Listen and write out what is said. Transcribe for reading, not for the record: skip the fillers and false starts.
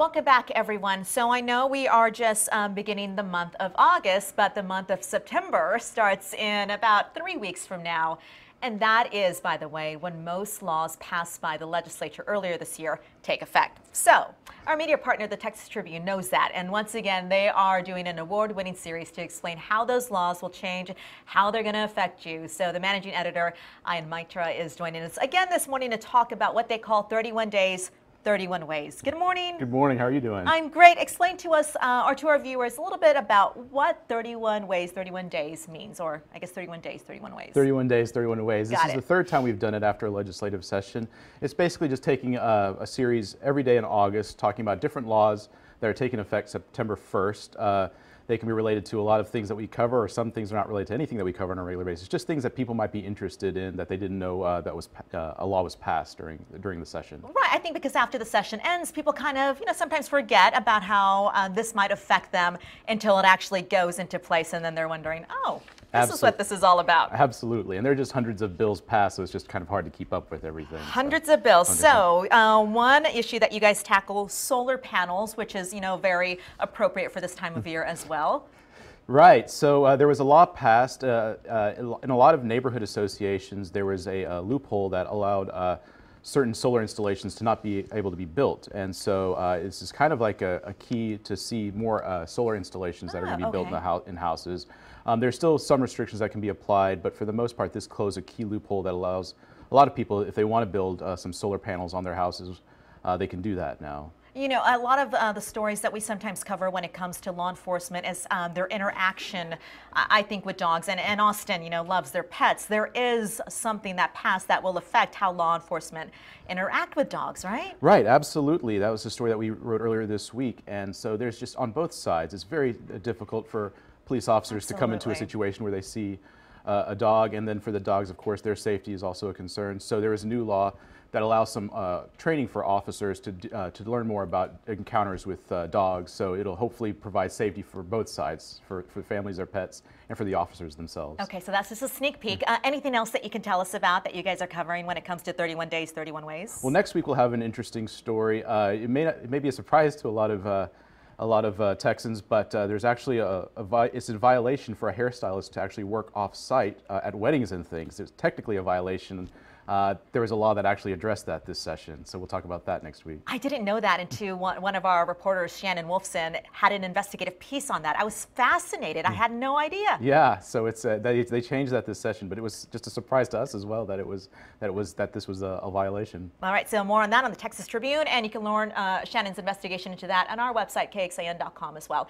Welcome back, everyone. So I know we are just beginning the month of August, but the month of September starts in about 3 weeks from now. And that is, by the way, when most laws passed by the legislature earlier this year take effect. So our media partner, the Texas Tribune, knows that. And once again, they are doing an award-winning series to explain how those laws will change, how they're going to affect you. So the managing editor, Ian Mitra, is joining us again this morning to talk about what they call 31 days, 31 ways. Good morning. Good morning. How are you doing? I'm great. Explain to us or to our viewers a little bit about what 31 ways, 31 days means, or I guess 31 days, 31 ways. 31 days, 31 ways. This is it. the third time we've done it after a legislative session. It's basically just taking a series every day in August, talking about different laws that are taking effect September 1st. They can be related to a lot of things that we cover, or some things are not related to anything that we cover on a regular basis. Just things that people might be interested in that they didn't know that was a law was passed during the session. Right. I think because after the session ends, people kind of sometimes forget about how this might affect them until it actually goes into place, and then they're wondering, oh, this is what this is all about. Absolutely. And there are just hundreds of bills passed, so it's just kind of hard to keep up with everything. Hundreds of bills. So one issue that you guys tackle, solar panels, which is, very appropriate for this time of year as well. Right. So there was a law passed in a lot of neighborhood associations. There was a loophole that allowed certain solar installations to not be able to be built. And so this is kind of like a key to see more solar installations that are going to be built in houses. There's still some restrictions that can be applied, but for the most part, this closed a key loophole that allows a lot of people, if they want to build some solar panels on their houses, they can do that now. A lot of the stories that we sometimes cover when it comes to law enforcement is their interaction, I think, with dogs. And Austin, loves their pets. There is something that passed that will affect how law enforcement interact with dogs, right? Right, absolutely. That was the story that we wrote earlier this week. And so there's just on both sides, it's very difficult for police officers to come into a situation where they see a dog, and then for the dogs, of course, their safety is also a concern. So there is a new law that allows some training for officers to learn more about encounters with dogs. So it'll hopefully provide safety for both sides, for families or pets, and for the officers themselves. Okay, so that's just a sneak peek. Anything else that you can tell us about that you guys are covering when it comes to 31 days, 31 ways? Well, next week we'll have an interesting story. It may be a surprise to a lot of Texans, but there's actually it's a violation for a hairstylist to actually work off-site at weddings and things. It's technically a violation. There was a law that actually addressed that this session, so we'll talk about that next week. I didn't know that until one of our reporters, Shannon Wolfson, had an investigative piece on that. I was fascinated. I had no idea. Yeah, so it's they changed that this session, but it was just a surprise to us as well that this was a violation. All right, so more on that on the Texas Tribune, and you can learn Shannon's investigation into that on our website, kxan.com as well.